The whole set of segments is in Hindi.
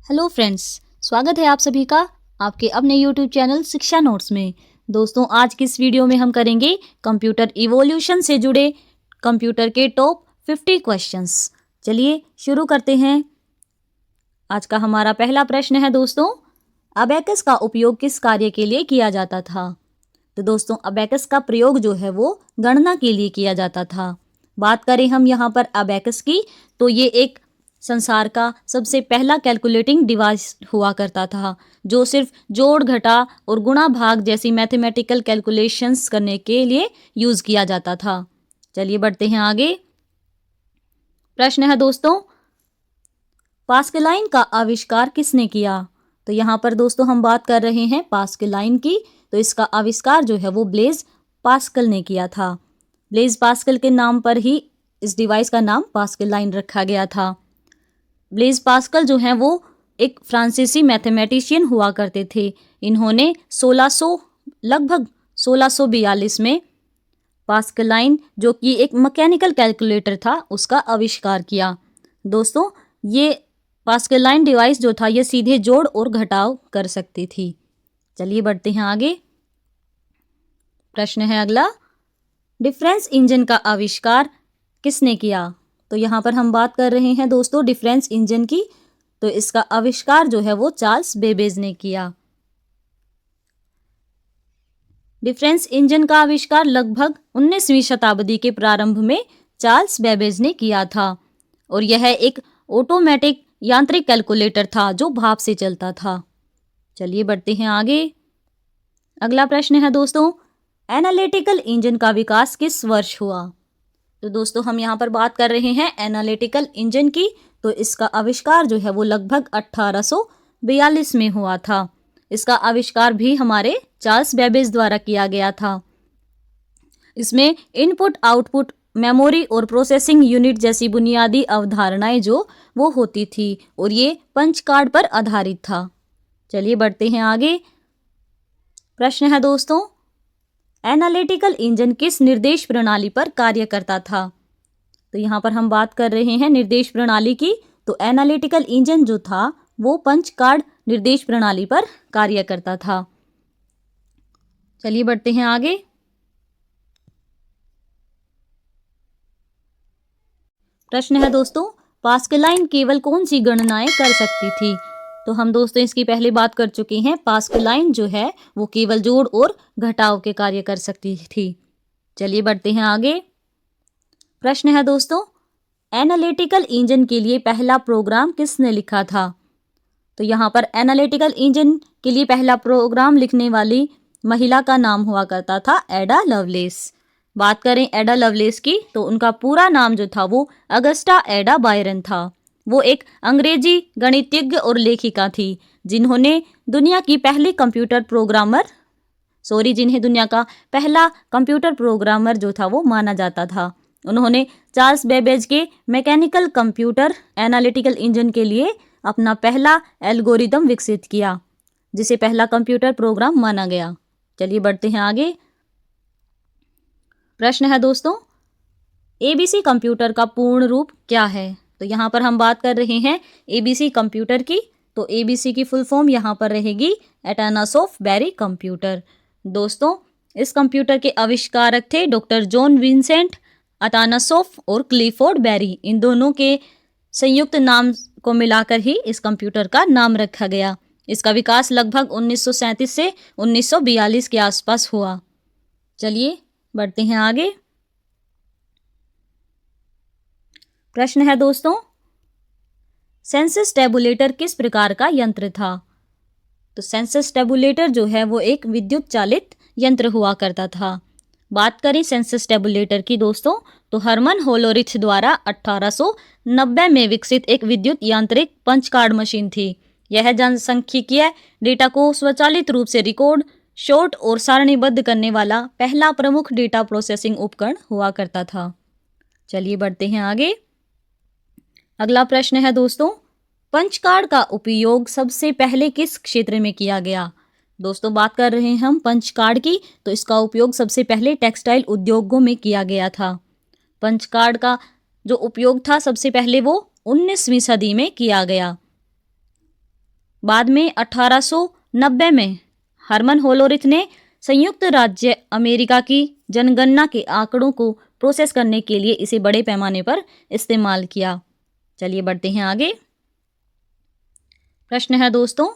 हेलो फ्रेंड्स, स्वागत है आप सभी का आपके अपने यूट्यूब चैनल शिक्षा नोट्स में। दोस्तों, आज की इस वीडियो में हम करेंगे कंप्यूटर इवोल्यूशन से जुड़े कंप्यूटर के टॉप 50 क्वेश्चंस। चलिए शुरू करते हैं। आज का हमारा पहला प्रश्न है दोस्तों, अबेकस का उपयोग किस कार्य के लिए किया जाता था? तो दोस्तों, अबेकस का प्रयोग जो है वो गणना के लिए किया जाता था। बात करें हम यहाँ पर अबेकस की, तो ये एक संसार का सबसे पहला कैलकुलेटिंग डिवाइस हुआ करता था, जो सिर्फ जोड़ घटा और गुणा भाग जैसी मैथमेटिकल कैलकुलेशंस करने के लिए यूज किया जाता था। चलिए बढ़ते हैं आगे। प्रश्न है दोस्तों, पास्कलाइन का आविष्कार किसने किया? तो यहाँ पर दोस्तों हम बात कर रहे हैं पास्कलाइन की। तो इसका आविष्कार जो है वो ब्लेज पास्कल ने किया था। ब्लेज पास्कल के नाम पर ही इस डिवाइस का नाम पास्कलाइन रखा गया था। ब्लेज पास्कल जो हैं वो एक फ्रांसीसी मैथमेटिशियन हुआ करते थे। इन्होंने लगभग 1642 में पास्कलाइन, जो कि एक मैकेनिकल कैलकुलेटर था, उसका आविष्कार किया। दोस्तों, ये पास्कलाइन डिवाइस जो था ये सीधे जोड़ और घटाव कर सकती थी। चलिए बढ़ते हैं आगे। प्रश्न है अगला, डिफरेंस इंजन का आविष्कार किसने किया? तो यहाँ पर हम बात कर रहे हैं दोस्तों डिफरेंस इंजन की। तो इसका आविष्कार जो है वो चार्ल्स बेबेज ने किया। डिफरेंस इंजन का आविष्कार लगभग 19वीं शताब्दी के प्रारंभ में चार्ल्स बेबेज ने किया था, और यह एक ऑटोमेटिक यांत्रिक कैलकुलेटर था जो भाप से चलता था। चलिए बढ़ते हैं आगे। अगला प्रश्न है दोस्तों, एनालिटिकल इंजन का विकास किस वर्ष हुआ? तो दोस्तों, हम यहाँ पर बात कर रहे हैं एनालिटिकल इंजन की। तो इसका आविष्कार जो है वो लगभग 1842 में हुआ था। इसका आविष्कार भी हमारे चार्ल्स बेबेज द्वारा किया गया था। इसमें इनपुट, आउटपुट, मेमोरी और प्रोसेसिंग यूनिट जैसी बुनियादी अवधारणाएं जो वो होती थी, और ये पंच कार्ड पर आधारित था। चलिए बढ़ते हैं आगे। प्रश्न है दोस्तों, एनालिटिकल इंजन किस निर्देश प्रणाली पर कार्य करता था? तो यहाँ पर हम बात कर रहे हैं निर्देश प्रणाली की। तो एनालिटिकल इंजन जो था वो पंच कार्ड निर्देश प्रणाली पर कार्य करता था। चलिए बढ़ते हैं आगे। प्रश्न है दोस्तों, पास्कलाइन केवल कौन सी गणनाएं कर सकती थी? तो हम दोस्तों इसकी पहले बात कर चुके हैं। पास्कलाइन जो है वो केवल जोड़ और घटाव के कार्य कर सकती थी। चलिए बढ़ते हैं आगे। प्रश्न है दोस्तों, एनालिटिकल इंजन के लिए पहला प्रोग्राम किसने लिखा था? तो यहाँ पर एनालिटिकल इंजन के लिए पहला प्रोग्राम लिखने वाली महिला का नाम हुआ करता था एडा लवलेस। बात करें एडा लवलेस की, तो उनका पूरा नाम जो था वो अगस्टा एडा बायरन था। वो एक अंग्रेजी गणितज्ञ और लेखिका थी, जिन्हें दुनिया का पहला कंप्यूटर प्रोग्रामर जो था वो माना जाता था। उन्होंने चार्ल्स बेबेज के मैकेनिकल कंप्यूटर एनालिटिकल इंजन के लिए अपना पहला एल्गोरिदम विकसित किया, जिसे पहला कंप्यूटर प्रोग्राम माना गया। चलिए बढ़ते हैं आगे। प्रश्न है दोस्तों, एबीसी कंप्यूटर का पूर्ण रूप क्या है? तो यहाँ पर हम बात कर रहे हैं एबीसी कंप्यूटर की। तो एबीसी की फुल फॉर्म यहाँ पर रहेगी एटानासॉफ बैरी कंप्यूटर। दोस्तों, इस कंप्यूटर के आविष्कारक थे डॉक्टर जॉन विंसेंट अटानासॉफ और क्लिफोर्ड बैरी। इन दोनों के संयुक्त नाम को मिलाकर ही इस कंप्यूटर का नाम रखा गया। इसका विकास लगभग 1937 से 1942 के आसपास हुआ। चलिए बढ़ते हैं आगे। प्रश्न है दोस्तों, सेंसस टेबुलेटर किस प्रकार का यंत्र था? तो सेंसस टेबुलेटर जो है वो एक विद्युत चालित यंत्र हुआ करता था। बात करें सेंसस टेबुलेटर की दोस्तों, तो हरमन होलोरिच द्वारा 1890 में विकसित एक विद्युत यांत्रिक पंच कार्ड मशीन थी। यह जनसांख्यिकीय डेटा को स्वचालित रूप से रिकॉर्ड, शॉर्ट और सारणीबद्ध करने वाला पहला प्रमुख डेटा प्रोसेसिंग उपकरण हुआ करता था। चलिए बढ़ते हैं आगे। अगला प्रश्न है दोस्तों, पंच कार्ड का उपयोग सबसे पहले किस क्षेत्र में किया गया? दोस्तों, बात कर रहे हैं हम पंच कार्ड की। तो इसका उपयोग सबसे पहले टेक्सटाइल उद्योगों में किया गया था। पंच कार्ड का जो उपयोग था सबसे पहले वो 19वीं सदी में किया गया। बाद में 1890 में हरमन होलोरिथ ने संयुक्त राज्य अमेरिका की जनगणना के आंकड़ों को प्रोसेस करने के लिए इसे बड़े पैमाने पर इस्तेमाल किया। चलिए बढ़ते हैं आगे। प्रश्न है दोस्तों,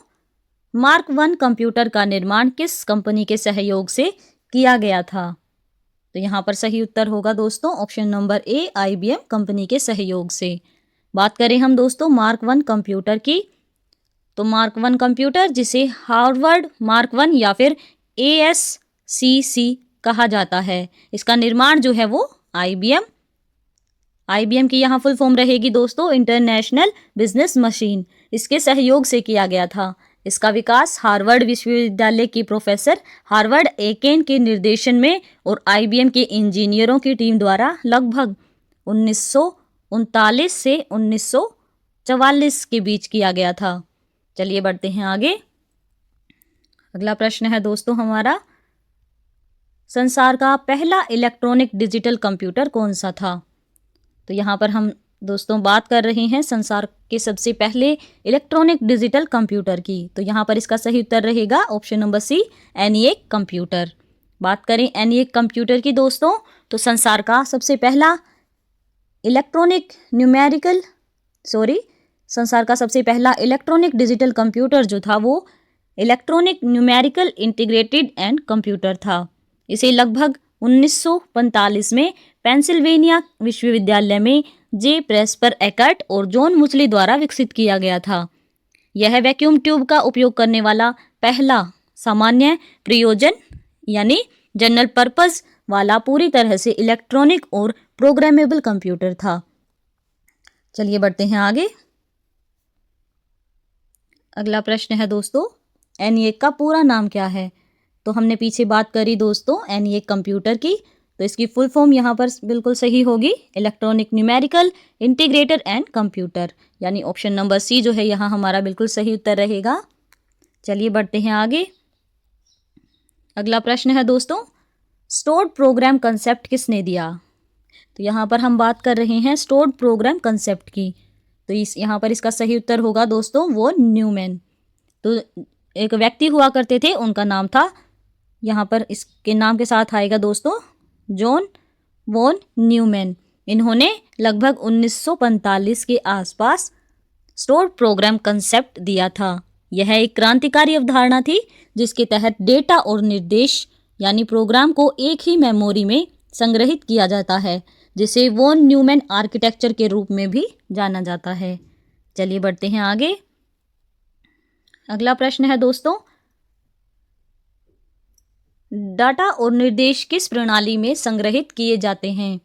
मार्क 1 कंप्यूटर का निर्माण किस कंपनी के सहयोग से किया गया था? तो यहाँ पर सही उत्तर होगा दोस्तों option number A, IBM company के सहयोग से। बात करें हम दोस्तों मार्क 1 कंप्यूटर की, तो मार्क 1 कंप्यूटर जिसे हार्वर्ड मार्क 1 या फिर ASCC कहा जाता है, इसका निर्माण जो है वो IBM की यहाँ फुल फॉर्म रहेगी दोस्तों इंटरनेशनल बिजनेस मशीन, इसके सहयोग से किया गया था। इसका विकास हार्वर्ड विश्वविद्यालय की प्रोफेसर हार्वर्ड एकेन के निर्देशन में और IBM के इंजीनियरों की टीम द्वारा लगभग 1939 से 1944 के बीच किया गया था। चलिए बढ़ते हैं आगे। अगला प्रश्न है दोस्तों हमारा, संसार का पहला इलेक्ट्रॉनिक डिजिटल कंप्यूटर कौन सा था? तो यहाँ पर हम दोस्तों बात कर रहे हैं संसार के सबसे पहले इलेक्ट्रॉनिक डिजिटल कंप्यूटर की, तो यहाँ पर इसका सही उत्तर रहेगा option number C, ENIAC computer. बात करें ENIAC कंप्यूटर की दोस्तों, तो संसार का सबसे पहला इलेक्ट्रॉनिक डिजिटल कंप्यूटर जो था वो electronic numerical integrated and computer था। इसे लगभग 1945 में पेंसिल्वेनिया विश्वविद्यालय में जे प्रेस्पर एकर्ट और जॉन मुचली द्वारा विकसित किया गया था। यह वैक्यूम ट्यूब का उपयोग करने वाला पहला सामान्य प्रयोजन यानी जनरल पर्पस वाला पूरी तरह से इलेक्ट्रॉनिक और प्रोग्रामेबल कंप्यूटर था। चलिए बढ़ते हैं आगे। अगला प्रश्न है दोस्तों, ENIAC का पूरा नाम क्या है? तो हमने पीछे बात करी दोस्तों ENIAC कंप्यूटर की, तो इसकी फुल फॉर्म यहाँ पर बिल्कुल सही होगी electronic numerical integrator and computer, यानी ऑप्शन नंबर सी जो है यहाँ हमारा बिल्कुल सही उत्तर रहेगा। चलिए बढ़ते हैं आगे। अगला प्रश्न है दोस्तों, स्टोर्ड प्रोग्राम कंसेप्ट किसने दिया? तो यहाँ पर हम बात कर रहे हैं स्टोर्ड प्रोग्राम कंसेप्ट की, तो यहाँ पर इसका सही उत्तर होगा दोस्तों वो न्यूमैन। तो एक व्यक्ति हुआ करते थे, उनका नाम था, यहाँ पर इसके नाम के साथ आएगा दोस्तों जॉन वॉन न्यूमैन। इन्होंने लगभग 1945 के आसपास स्टोर्ड प्रोग्राम कंसेप्ट दिया था। यह एक क्रांतिकारी अवधारणा थी जिसके तहत डेटा और निर्देश यानी प्रोग्राम को एक ही मेमोरी में संग्रहित किया जाता है, जिसे वॉन न्यूमैन आर्किटेक्चर के रूप में भी जाना जाता है। चलिए बढ़ते हैं आगे। अगला प्रश्न है दोस्तों, डाटा और निर्देश किस प्रणाली में संग्रहित किए जाते हैं?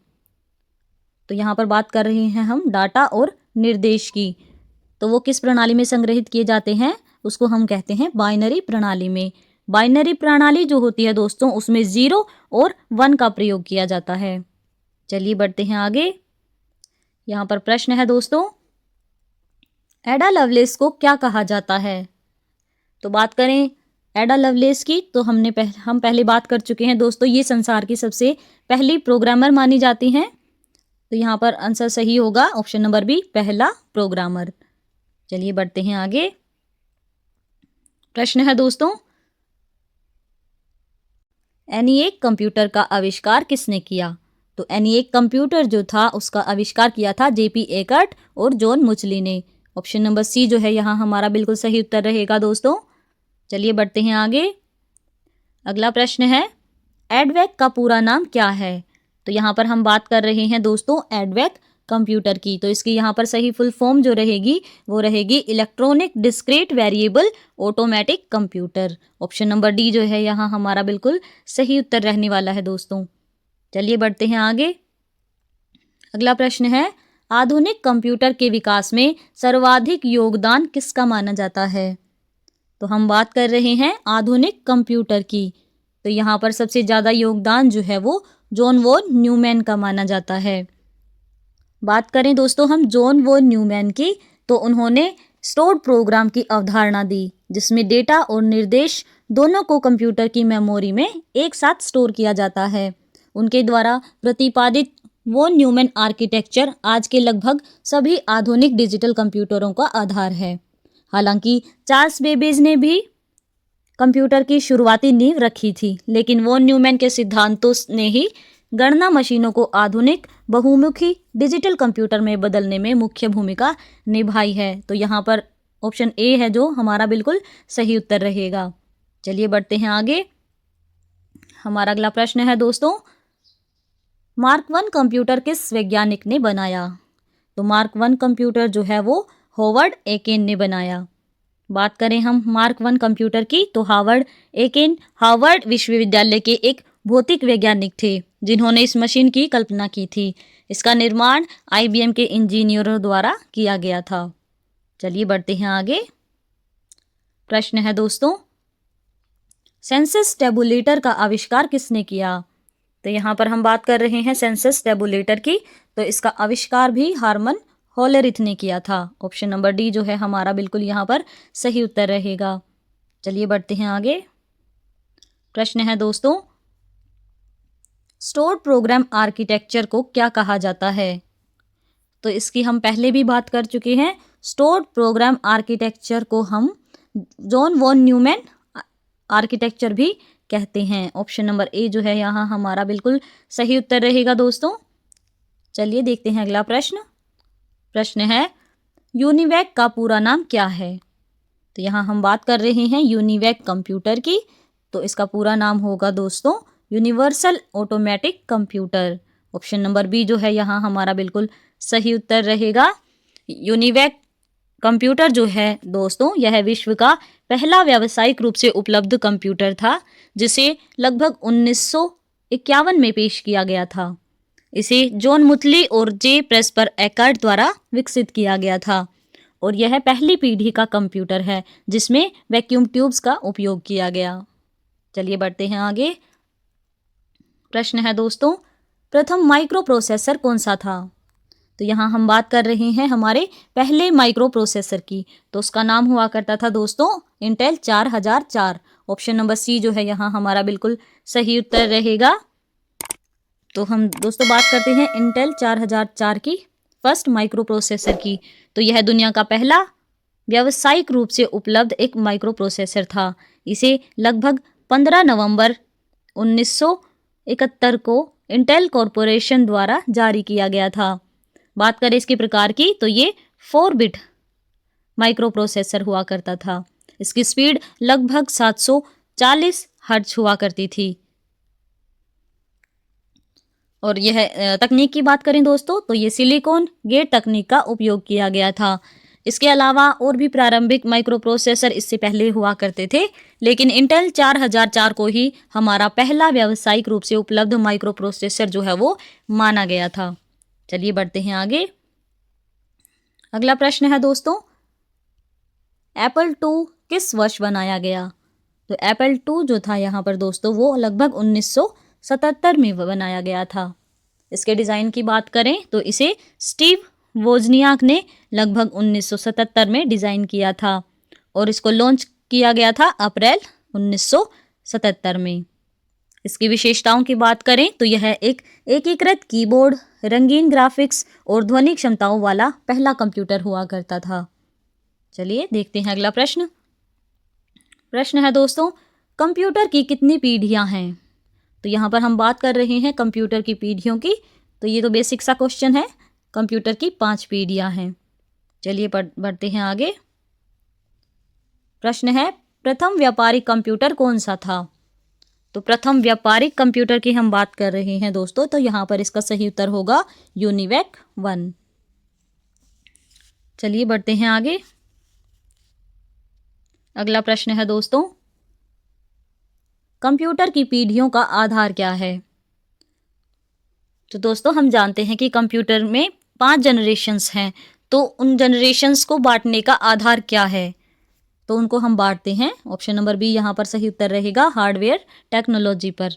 तो यहाँ पर बात कर रहे हैं हम डाटा और निर्देश की, तो वो किस प्रणाली में संग्रहित किए जाते हैं, उसको हम कहते हैं बाइनरी प्रणाली में। बाइनरी प्रणाली जो होती है दोस्तों उसमें 0 और 1 का प्रयोग किया जाता है। चलिए बढ़ते हैं आगे। यहाँ पर प्रश्न है दोस्तों, एडा लवलेस को क्या कहा जाता है? तो बात करें एडा लवलेस की, तो हम पहले बात कर चुके हैं दोस्तों, ये संसार की सबसे पहली प्रोग्रामर मानी जाती हैं। तो यहाँ पर आंसर सही होगा ऑप्शन नंबर बी, पहला प्रोग्रामर। चलिए बढ़ते हैं आगे। प्रश्न है दोस्तों, ENIAC कंप्यूटर का आविष्कार किसने किया? तो ENIAC कंप्यूटर जो था उसका आविष्कार किया था JP एकर्ट और जॉन मुचली ने। ऑप्शन नंबर सी जो है यहाँ हमारा बिल्कुल सही उत्तर रहेगा दोस्तों। चलिए बढ़ते हैं आगे। अगला प्रश्न है, एडवेक का पूरा नाम क्या है? तो यहाँ पर हम बात कर रहे हैं दोस्तों एडवेक कंप्यूटर की, तो इसकी यहाँ पर सही फुल फॉर्म जो रहेगी वो रहेगी electronic discrete variable automatic computer. Option number D जो है यहाँ हमारा बिल्कुल सही उत्तर रहने वाला है दोस्तों। चलिए बढ़ते हैं आगे। अगला प्रश्न है, आधुनिक कंप्यूटर के विकास में सर्वाधिक योगदान किसका माना जाता है? तो हम बात कर रहे हैं आधुनिक कंप्यूटर की, तो यहाँ पर सबसे ज़्यादा योगदान जो है वो जॉन वॉन न्यूमैन का माना जाता है। बात करें दोस्तों हम जॉन वॉन न्यूमैन की, तो उन्होंने स्टोर्ड प्रोग्राम की अवधारणा दी, जिसमें डेटा और निर्देश दोनों को कंप्यूटर की मेमोरी में एक साथ स्टोर किया जाता है। उनके द्वारा प्रतिपादित वॉन न्यूमैन आर्किटेक्चर आज के लगभग सभी आधुनिक डिजिटल कंप्यूटरों का आधार है। हालांकि चार्ल्स बेबेज ने भी कंप्यूटर की शुरुआती नींव रखी थी, लेकिन वॉन न्यूमैन के सिद्धांतों ने ही गणना मशीनों को आधुनिक बहुमुखी डिजिटल कंप्यूटर में बदलने में मुख्य भूमिका निभाई है। तो यहाँ पर ऑप्शन ए है जो हमारा बिल्कुल सही उत्तर रहेगा। चलिए बढ़ते हैं आगे। हमारा अगला प्रश्न है दोस्तों, मार्क 1 कंप्यूटर किस वैज्ञानिक ने बनाया? तो मार्क 1 कंप्यूटर जो है वो हॉवर्ड एकेन ने बनाया। बात करें हम मार्क 1 कंप्यूटर की, तो हार्वर्ड एकेन हार्वर्ड विश्वविद्यालय के एक भौतिक वैज्ञानिक थे जिन्होंने इस मशीन की कल्पना की थी। इसका निर्माण IBM के इंजीनियरों द्वारा किया गया था। चलिए बढ़ते हैं आगे। प्रश्न है दोस्तों, सेंसस टेबुलेटर का आविष्कार किसने किया? तो यहाँ पर हम बात कर रहे हैं सेंसस टेबुलेटर की, तो इसका आविष्कार भी हार्मन होलेरिथ ने किया था। ऑप्शन नंबर डी जो है हमारा बिल्कुल यहाँ पर सही उत्तर रहेगा। चलिए बढ़ते हैं आगे। प्रश्न है दोस्तों, स्टोर्ड प्रोग्राम आर्किटेक्चर को क्या कहा जाता है? तो इसकी हम पहले भी बात कर चुके हैं। स्टोर्ड प्रोग्राम आर्किटेक्चर को हम जॉन वॉन न्यूमैन आर्किटेक्चर भी कहते हैं। ऑप्शन नंबर ए जो है यहाँ हमारा बिल्कुल सही उत्तर रहेगा दोस्तों। चलिए देखते हैं अगला प्रश्न। प्रश्न है, यूनिवैक का पूरा नाम क्या है? तो यहाँ हम बात कर रहे हैं यूनिवैक कंप्यूटर की, तो इसका पूरा नाम होगा दोस्तों universal automatic computer. Option number B जो है यहाँ हमारा बिल्कुल सही उत्तर रहेगा। यूनिवैक कंप्यूटर जो है दोस्तों यह विश्व का पहला व्यावसायिक रूप से उपलब्ध कंप्यूटर था, जिसे लगभग 1951 में पेश किया गया था। इसे जॉन मुथली और जे प्रेस्पर एकर्ट द्वारा विकसित किया गया था और यह पहली पीढ़ी का कंप्यूटर है जिसमें वैक्यूम ट्यूब्स का उपयोग किया गया। चलिए बढ़ते हैं आगे। प्रश्न है दोस्तों, प्रथम माइक्रो प्रोसेसर कौन सा था? तो यहाँ हम बात कर रहे हैं हमारे पहले माइक्रो प्रोसेसर की, तो उसका नाम हुआ करता था दोस्तों इंटेल 4004। ऑप्शन नंबर सी जो है यहाँ हमारा बिल्कुल सही उत्तर रहेगा। तो हम दोस्तों बात करते हैं इंटेल 4004 की फर्स्ट माइक्रो प्रोसेसर की, तो यह दुनिया का पहला व्यावसायिक रूप से उपलब्ध एक माइक्रो प्रोसेसर था। इसे लगभग 15 नवंबर 1971 को इंटेल कॉरपोरेशन द्वारा जारी किया गया था। बात करें इसके प्रकार की, तो ये 4 बिट माइक्रो प्रोसेसर हुआ करता था। इसकी स्पीड लगभग 740 हर्ट्ज हुआ करती थी। और यह तकनीक की बात करें दोस्तों, तो ये सिलिकॉन गेट तकनीक का उपयोग किया गया था। इसके अलावा और भी प्रारंभिक माइक्रो प्रोसेसर इससे पहले हुआ करते थे, लेकिन इंटेल 4004 को ही हमारा पहला व्यावसायिक रूप से उपलब्ध माइक्रो प्रोसेसर जो है वो माना गया था। चलिए बढ़ते हैं आगे। अगला प्रश्न है दोस्तों, एप्पल 2 किस वर्ष बनाया गया? तो एप्पल 2 जो था यहाँ पर दोस्तों वो लगभग 1977 में बनाया गया था। इसके डिज़ाइन की बात करें तो इसे स्टीव वोजनियाक ने लगभग 1977 में डिज़ाइन किया था और इसको लॉन्च किया गया था अप्रैल 1977 में। इसकी विशेषताओं की बात करें तो यह एक एकीकृत कीबोर्ड, रंगीन ग्राफिक्स और ध्वनि क्षमताओं वाला पहला कंप्यूटर हुआ करता था। चलिए देखते हैं अगला प्रश्न। प्रश्न है दोस्तों, कंप्यूटर की कितनी पीढ़ियां हैं? तो यहाँ पर हम बात कर रहे हैं कंप्यूटर की पीढ़ियों की, तो ये तो बेसिक सा क्वेश्चन है। कंप्यूटर की 5 पीढ़ियां हैं। चलिए बढ़ते हैं आगे। प्रश्न है, प्रथम व्यापारिक कंप्यूटर कौन सा था? तो प्रथम व्यापारिक कंप्यूटर की हम बात कर रहे हैं दोस्तों, तो यहाँ पर इसका सही उत्तर होगा यूनिवैक 1। चलिए बढ़ते हैं आगे। अगला प्रश्न है दोस्तों, कंप्यूटर की पीढ़ियों का आधार क्या है? तो दोस्तों हम जानते हैं कि कंप्यूटर में 5 जनरेशन्स हैं, तो उन जनरेशन्स को बांटने का आधार क्या है? तो उनको हम बांटते हैं। ऑप्शन नंबर बी यहाँ पर सही उत्तर रहेगा हार्डवेयर टेक्नोलॉजी पर।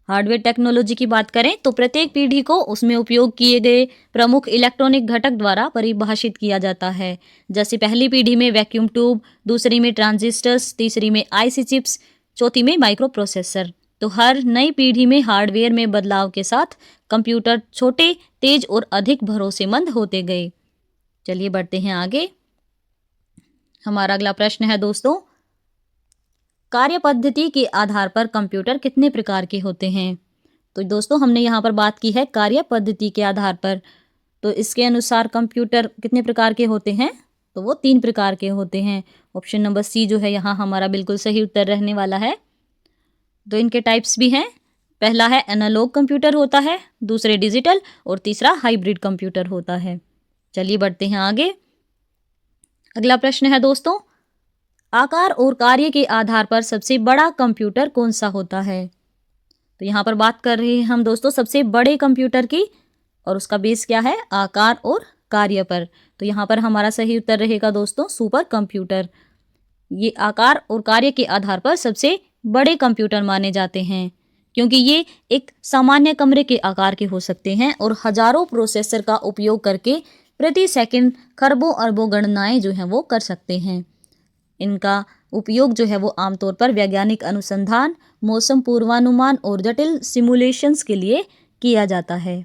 हार्डवेयर टेक्नोलॉजी की बात करें तो प्रत्येक पीढ़ी को उसमें उपयोग किए गए प्रमुख इलेक्ट्रॉनिक घटक द्वारा परिभाषित किया जाता है। जैसे पहली पीढ़ी में वैक्यूम ट्यूब, दूसरी में ट्रांजिस्टर्स, तीसरी में आईसी चिप्स, चौथी में माइक्रो प्रोसेसर। तो हर नई पीढ़ी में हार्डवेयर में बदलाव के साथ कंप्यूटर छोटे, तेज और अधिक भरोसेमंद होते गए। चलिए बढ़ते हैं आगे। हमारा अगला प्रश्न है दोस्तों, कार्य पद्धति के आधार पर कंप्यूटर कितने प्रकार के होते हैं? तो दोस्तों हमने यहाँ पर बात की है कार्य पद्धति के आधार पर, तो इसके अनुसार कंप्यूटर कितने प्रकार के होते हैं? तो वो 3 प्रकार के होते हैं। ऑप्शन नंबर सी जो है यहाँ हमारा बिल्कुल सही उत्तर रहने वाला है। तो इनके टाइप्स भी हैं, पहला है एनालॉग कंप्यूटर होता है, दूसरे डिजिटल और तीसरा हाइब्रिड कंप्यूटर होता है। चलिए बढ़ते हैं आगे। अगला प्रश्न है दोस्तों, आकार और कार्य के आधार पर सबसे बड़ा कंप्यूटर कौन सा होता है? तो यहाँ पर बात कर रहे हैं हम दोस्तों सबसे बड़े कंप्यूटर की, और उसका बेस क्या है? आकार और कार्य पर। तो यहाँ पर हमारा सही उत्तर रहेगा दोस्तों सुपर कंप्यूटर। ये आकार और कार्य के आधार पर सबसे बड़े कंप्यूटर माने जाते हैं, क्योंकि ये एक सामान्य कमरे के आकार के हो सकते हैं और हजारों प्रोसेसर का उपयोग करके प्रति सेकंड खरबों अरबों गणनाएं जो हैं वो कर सकते हैं। इनका उपयोग जो है वो आमतौर पर वैज्ञानिक अनुसंधान, मौसम पूर्वानुमान और जटिल सिमुलेशंस के लिए किया जाता है।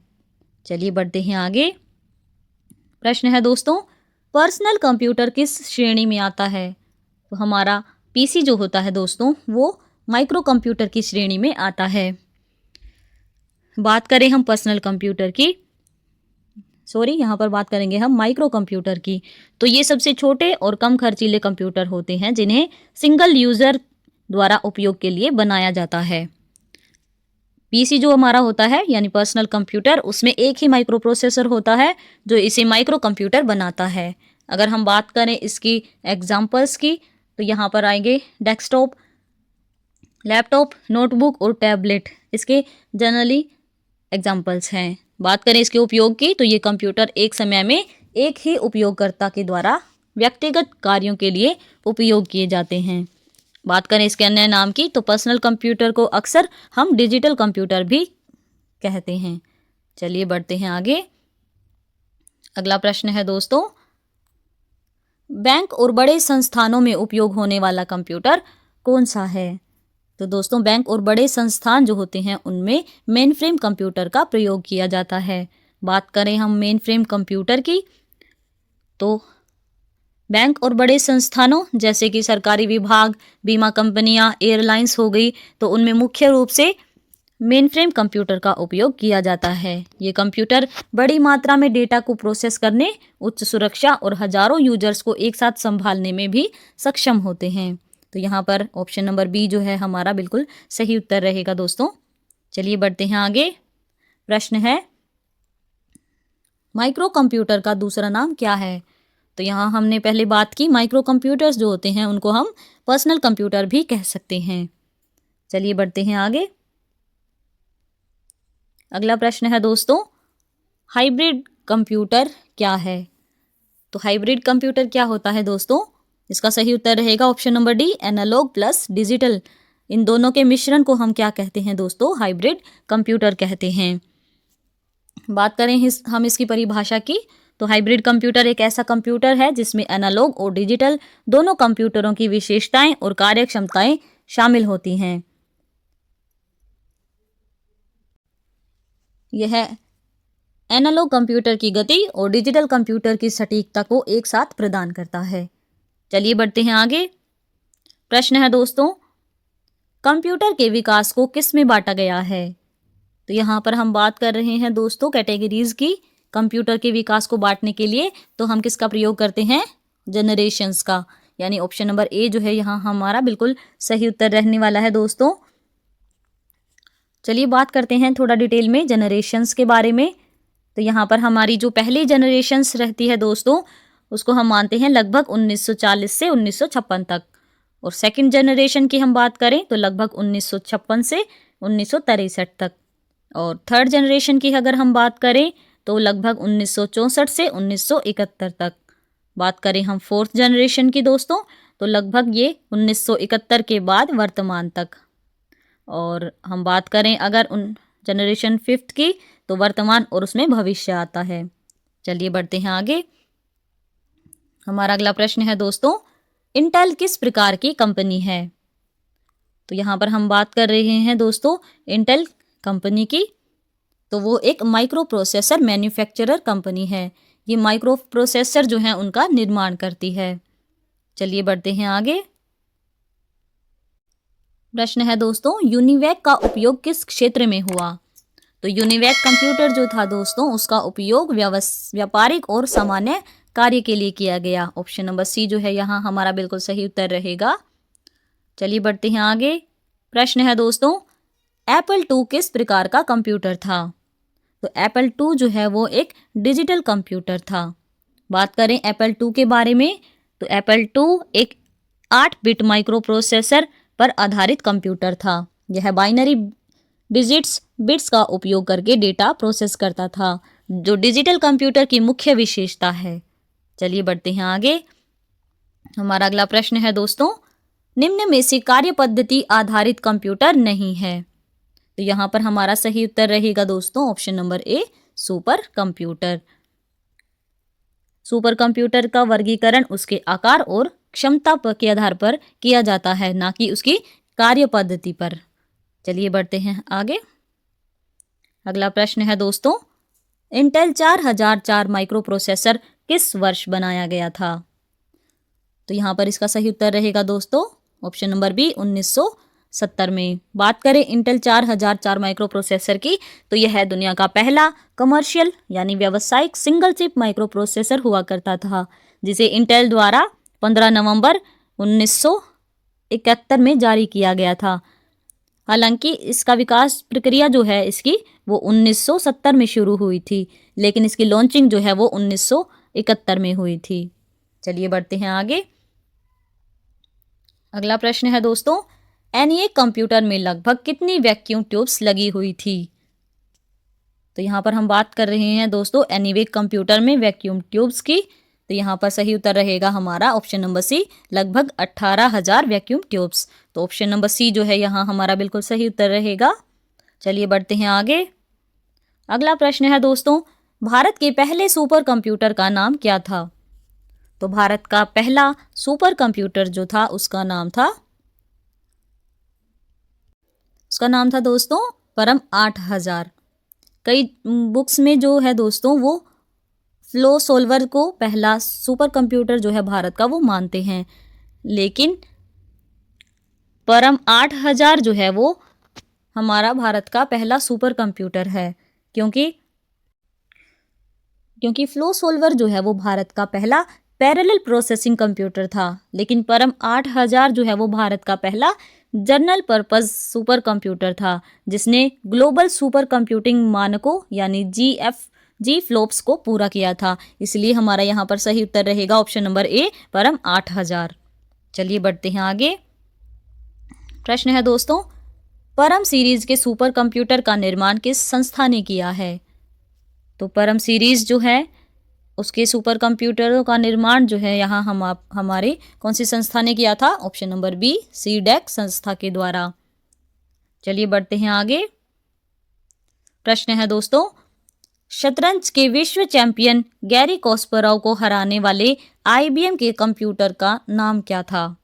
चलिए बढ़ते हैं आगे। प्रश्न है दोस्तों, पर्सनल कंप्यूटर किस श्रेणी में आता है? तो हमारा पीसी जो होता है दोस्तों वो माइक्रो कंप्यूटर की श्रेणी में आता है। बात करें हम पर्सनल कंप्यूटर की, यहाँ पर बात करेंगे हम माइक्रो कंप्यूटर की, तो ये सबसे छोटे और कम खर्चीले कंप्यूटर होते हैं जिन्हें सिंगल यूजर द्वारा उपयोग के लिए बनाया जाता है। पीसी जो हमारा होता है यानी पर्सनल कंप्यूटर, उसमें एक ही माइक्रो प्रोसेसर होता है जो इसे माइक्रो कंप्यूटर बनाता है। अगर हम बात करें इसकी एग्जाम्पल्स की, तो यहाँ पर आएंगे डेस्कटॉप, लैपटॉप, नोटबुक और टैबलेट, इसके जनरली एग्जाम्पल्स हैं। बात करें इसके उपयोग की, तो ये कंप्यूटर एक समय में एक ही उपयोगकर्ता के द्वारा व्यक्तिगत कार्यों के लिए उपयोग किए जाते हैं। बात करें इसके अन्य नाम की, तो पर्सनल कंप्यूटर को अक्सर हम डिजिटल कंप्यूटर भी कहते हैं। चलिए बढ़ते हैं आगे। अगला प्रश्न है दोस्तों, बैंक और बड़े संस्थानों में उपयोग होने वाला कंप्यूटर कौन सा है? तो दोस्तों बैंक और बड़े संस्थान जो होते हैं उनमें मेन फ्रेम कंप्यूटर का प्रयोग किया जाता है। बात करें हम मेन फ्रेम कंप्यूटर की, तो बैंक और बड़े संस्थानों जैसे कि सरकारी विभाग, बीमा कंपनियां, एयरलाइंस हो गई, तो उनमें मुख्य रूप से मेन फ्रेम कंप्यूटर का उपयोग किया जाता है। ये कंप्यूटर बड़ी मात्रा में डेटा को प्रोसेस करने, उच्च सुरक्षा और हजारों यूजर्स को एक साथ संभालने में भी सक्षम होते हैं। तो यहाँ पर ऑप्शन नंबर बी जो है हमारा बिल्कुल सही उत्तर रहेगा दोस्तों। चलिए बढ़ते हैं आगे। प्रश्न है, माइक्रो कंप्यूटर का दूसरा नाम क्या है? तो यहाँ हमने पहले बात की माइक्रो कंप्यूटर्स जो होते हैं उनको हम पर्सनल कंप्यूटर भी कह सकते हैं। चलिए बढ़ते हैं आगे। अगला प्रश्न है दोस्तों, हाइब्रिड कंप्यूटर क्या है? तो हाइब्रिड कंप्यूटर क्या होता है दोस्तों? इसका सही उत्तर रहेगा option number D, analog plus digital. इन दोनों के मिश्रण को हम क्या कहते हैं दोस्तों? हाइब्रिड कंप्यूटर कहते हैं। बात करें हम इसकी परिभाषा की, तो हाइब्रिड कंप्यूटर एक ऐसा कंप्यूटर है जिसमें एनालॉग और डिजिटल दोनों कंप्यूटरों की विशेषताएं और कार्यक्षमताएं शामिल होती हैं। यह एनालॉग कंप्यूटर की गति और डिजिटल कंप्यूटर की सटीकता को एक साथ प्रदान करता है। चलिए बढ़ते हैं आगे। प्रश्न है दोस्तों, कंप्यूटर के विकास को किस में बांटा गया है? तो यहाँ पर हम बात कर रहे हैं दोस्तों कैटेगरीज की। कंप्यूटर के विकास को बांटने के लिए तो हम किसका प्रयोग करते हैं? जनरेशंस का, यानी ऑप्शन नंबर ए जो है यहाँ हमारा बिल्कुल सही उत्तर रहने वाला है दोस्तों। चलिए बात करते हैं थोड़ा डिटेल में जनरेशंस के बारे में। तो यहाँ पर हमारी जो पहली जनरेशंस रहती है दोस्तों उसको हम मानते हैं लगभग 1940 से 1956 तक, और सेकंड जनरेशन की हम बात करें तो लगभग 1956 से 1963 तक, और थर्ड जनरेशन की अगर हम बात करें तो लगभग 1964 से 1971 तक। बात करें हम फोर्थ जनरेशन की दोस्तों तो लगभग ये 1971 के बाद वर्तमान तक, और हम बात करें अगर उन जनरेशन फिफ्थ की तो वर्तमान और उसमें भविष्य आता है। चलिए बढ़ते हैं आगे। हमारा अगला प्रश्न है दोस्तों, इंटेल किस प्रकार की कंपनी है? तो यहाँ पर हम बात कर रहे हैं दोस्तों इंटेल कंपनी की, तो वो एक माइक्रो प्रोसेसर मैन्युफैक्चरर कंपनी है। ये माइक्रो प्रोसेसर जो है उनका निर्माण करती है। चलिए बढ़ते हैं आगे। प्रश्न है दोस्तों, यूनिवैक का उपयोग किस क्षेत्र में हुआ? तो यूनिवैक कंप्यूटर जो था दोस्तों, उसका उपयोग व्यापारिक और सामान्य कार्य के लिए किया गया। ऑप्शन नंबर सी जो है यहाँ हमारा बिल्कुल सही उत्तर रहेगा। चलिए बढ़ते हैं आगे। प्रश्न है दोस्तों, एप्पल 2 किस प्रकार का कंप्यूटर था? तो एप्पल 2 जो है वो एक डिजिटल कंप्यूटर था। बात करें एप्पल 2 के बारे में, तो एप्पल 2 एक 8 बिट माइक्रो प्रोसेसर पर आधारित कंप्यूटर था। यह बाइनरी बिट्स का उपयोग करके डेटा प्रोसेस करता था, जो डिजिटल कंप्यूटर की मुख्य विशेषता है। चलिए बढ़ते हैं आगे। हमारा अगला प्रश्न है दोस्तों, निम्न में से कार्य पद्धति आधारित कंप्यूटर नहीं है? तो यहाँ पर हमारा सही उत्तर रहेगा दोस्तों option number A, super computer. Super computer का वर्गीकरण उसके आकार और क्षमता के आधार पर किया जाता है, ना कि उसकी कार्य पद्धति पर। चलिए बढ़ते हैं आगे। अगला प्रश्न है दोस्तों, इंटेल 4004 माइक्रो प्रोसेसर किस वर्ष बनाया गया था? तो यहाँ पर इसका सही उत्तर रहेगा दोस्तों ऑप्शन नंबर बी, 1970 में। बात करें इंटेल 4004 माइक्रो प्रोसेसर की, तो यह दुनिया का पहला कमर्शियल यानी व्यावसायिक सिंगल चिप माइक्रो प्रोसेसर हुआ करता था, जिसे इंटेल द्वारा 15 नवंबर 1971 में जारी किया गया था। हालांकि इसका विकास प्रक्रिया जो है इसकी वो 1970 में शुरू हुई थी, लेकिन इसकी लॉन्चिंग जो है वो 1971 में हुई थी। चलिए बढ़ते हैं आगे। अगला प्रश्न है दोस्तों, एनईएक कंप्यूटर में लगभग कितनी वैक्यूम ट्यूब्स लगी हुई थी? तो यहाँ पर हम बात कर रहे हैं दोस्तों एनईएक कंप्यूटर में वैक्यूम ट्यूब्स की। तो यहाँ पर सही उत्तर रहेगा हमारा ऑप्शन नंबर सी, लगभग 18,000 वैक्यूम ट्यूब्स। तो ऑप्शन नंबर सी जो है यहाँ हमारा बिल्कुल सही उत्तर रहेगा। चलिए बढ़ते हैं आगे। अगला प्रश्न है दोस्तों, भारत के पहले सुपर कंप्यूटर का नाम क्या था? तो भारत का पहला सुपर कंप्यूटर जो था उसका नाम था दोस्तों परम 8000। कई बुक्स में जो है दोस्तों वो फ्लो सोल्वर को पहला सुपर कंप्यूटर जो है भारत का वो मानते हैं, लेकिन परम 8000 जो है वो हमारा भारत का पहला सुपर कंप्यूटर है, क्योंकि फ्लो सोल्वर जो है वो भारत का पहला पैरेलल प्रोसेसिंग कंप्यूटर था, लेकिन परम 8000 जो है वो भारत का पहला जनरल पर्पस सुपर कंप्यूटर था, जिसने ग्लोबल सुपर कंप्यूटिंग मानकों यानी जी फ्लोप्स को पूरा किया था। इसलिए हमारा यहाँ पर सही उत्तर रहेगा ऑप्शन नंबर ए, परम 8000। चलिए बढ़ते हैं आगे। प्रश्न है दोस्तों, परम सीरीज के सुपर कंप्यूटर का निर्माण किस संस्था ने किया है? तो परम सीरीज जो है उसके सुपर कंप्यूटरों का निर्माण जो है यहाँ हमारे कौन सी संस्था ने किया था? ऑप्शन नंबर बी, सीडेक संस्था के द्वारा। चलिए बढ़ते हैं आगे। प्रश्न है दोस्तों, शतरंज के विश्व चैंपियन गैरी कास्परोव को हराने वाले आईबीएम के कंप्यूटर का नाम क्या था?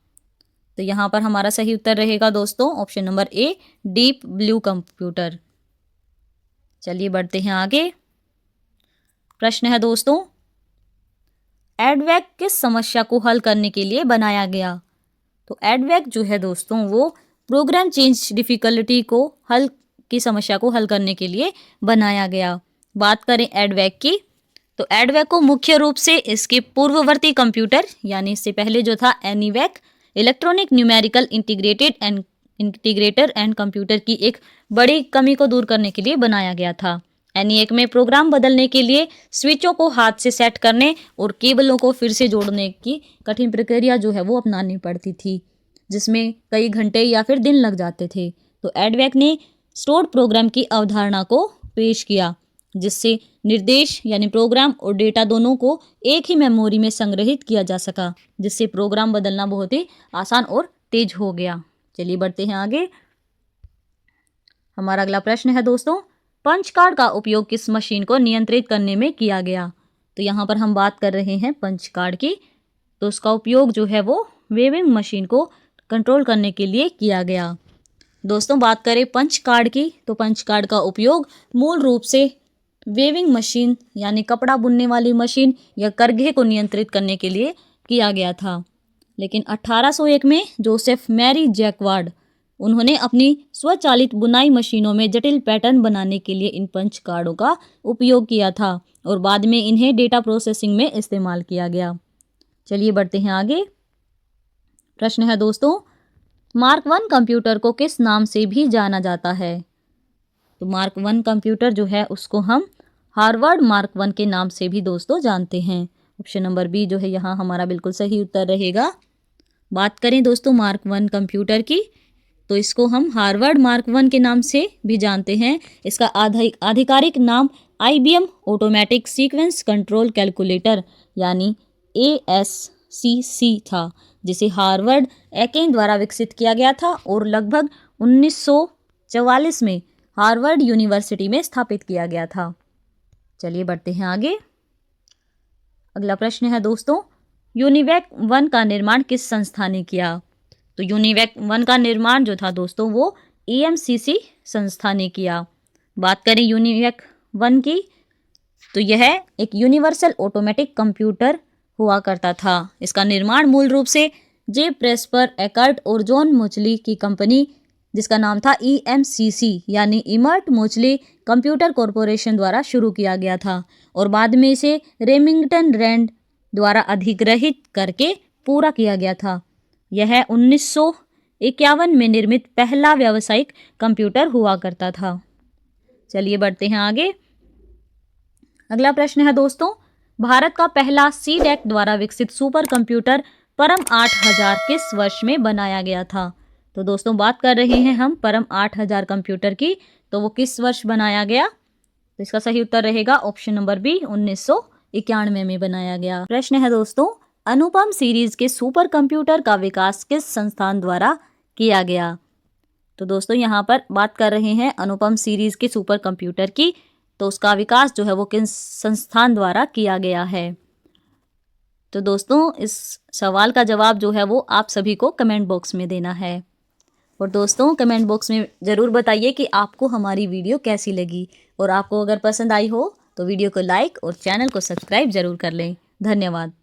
तो यहाँ पर हमारा सही उत्तर रहेगा दोस्तों option number A, deep blue computer. चलिए बढ़ते हैं आगे। प्रश्न है दोस्तों, एडवेक किस समस्या को हल करने के लिए बनाया गया? तो एडवेक जो है दोस्तों वो प्रोग्राम चेंज डिफिकल्टी की समस्या को हल करने के लिए बनाया गया। बात करें एडवेक की, तो एडवेक को मुख्य रूप से इसके पूर्ववर्ती कंप्यूटर यानी इससे पहले जो था ENIAC, electronic numerical integrator and computer की एक बड़ी कमी को दूर करने के लिए बनाया गया था। एनीएक में प्रोग्राम बदलने के लिए स्विचों को हाथ से सेट करने और केबलों को फिर से जोड़ने की कठिन प्रक्रिया जो है वो अपनानी पड़ती थी, जिसमें कई घंटे या फिर दिन लग जाते थे। तो एडवेक ने स्टोर्ड प्रोग्राम की अवधारणा को पेश किया, जिससे निर्देश यानी प्रोग्राम और डेटा दोनों को एक ही मेमोरी में संग्रहित किया जा सका, जिससे प्रोग्राम बदलना बहुत ही आसान और तेज हो गया। चलिए बढ़ते हैं आगे। हमारा अगला प्रश्न है दोस्तों, पंच कार्ड का उपयोग किस मशीन को नियंत्रित करने में किया गया? तो यहाँ पर हम बात कर रहे हैं पंच कार्ड की, तो उसका उपयोग जो है वो वेविंग मशीन को कंट्रोल करने के लिए किया गया। दोस्तों बात करें पंच कार्ड की, तो पंच कार्ड का उपयोग मूल रूप से वेविंग मशीन यानी कपड़ा बुनने वाली मशीन या करघे को नियंत्रित करने के लिए किया गया था। लेकिन 1801 में जोसेफ मैरी जैकवार्ड उन्होंने अपनी स्वचालित बुनाई मशीनों में जटिल पैटर्न बनाने के लिए इन पंच कार्डों का उपयोग किया था और बाद में इन्हें डेटा प्रोसेसिंग में इस्तेमाल किया गया। चलिए बढ़ते हैं आगे। प्रश्न है दोस्तों, मार्क 1 कंप्यूटर को किस नाम से भी जाना जाता है? तो मार्क 1 कंप्यूटर जो है उसको हम हार्वर्ड मार्क 1 के नाम से भी दोस्तों जानते हैं। ऑप्शन नंबर बी जो है यहाँ हमारा बिल्कुल सही उत्तर रहेगा। बात करें दोस्तों मार्क 1 कंप्यूटर की, तो इसको हम हार्वर्ड मार्क 1 के नाम से भी जानते हैं। इसका आधिकारिक नाम IBM automatic sequence control calculator यानी ASCC था, जिसे हार्वर्ड एकेन द्वारा विकसित किया गया था और लगभग 1944 में हार्वर्ड यूनिवर्सिटी में स्थापित किया गया था। चलिए बढ़ते हैं आगे। अगला प्रश्न है दोस्तों, यूनिवैक 1 का निर्माण किस संस्था ने किया? तो यूनिवैक 1 का निर्माण जो था दोस्तों वो EMCC संस्था ने किया। बात करें यूनिवैक 1 की, तो यह एक यूनिवर्सल ऑटोमेटिक कंप्यूटर हुआ करता था। इसका निर्माण मूल रूप से जे प्रेस्पर एकर्ट और जॉन मोचली की कंपनी जिसका नाम था EMCC यानी इमर्ट मोचली कंप्यूटर कॉरपोरेशन द्वारा शुरू किया गया था और बाद में इसे रेमिंगटन रैंड द्वारा अधिग्रहित करके पूरा किया गया था। यह 1951 में निर्मित पहला व्यावसायिक कंप्यूटर हुआ करता था। चलिए बढ़ते हैं आगे। अगला प्रश्न है दोस्तों, भारत का पहला CDEC द्वारा विकसित सुपर कंप्यूटर परम 8000 किस वर्ष में बनाया गया था? तो दोस्तों बात कर रहे हैं हम परम 8000 कंप्यूटर की, तो वो किस वर्ष बनाया गया? तो इसका सही उत्तर रहेगा ऑप्शन नंबर बी 1991 में बनाया गया। प्रश्न है दोस्तों, अनुपम सीरीज के सुपर कंप्यूटर का विकास किस संस्थान द्वारा किया गया? तो दोस्तों यहाँ पर बात कर रहे हैं अनुपम सीरीज के सुपर कंप्यूटर की, तो उसका विकास जो है वो किस संस्थान द्वारा किया गया है? तो दोस्तों इस सवाल का जवाब जो है वो आप सभी को कमेंट बॉक्स में देना है। और दोस्तों कमेंट बॉक्स में ज़रूर बताइए कि आपको हमारी वीडियो कैसी लगी, और आपको अगर पसंद आई हो तो वीडियो को लाइक और चैनल को सब्सक्राइब ज़रूर कर लें। धन्यवाद।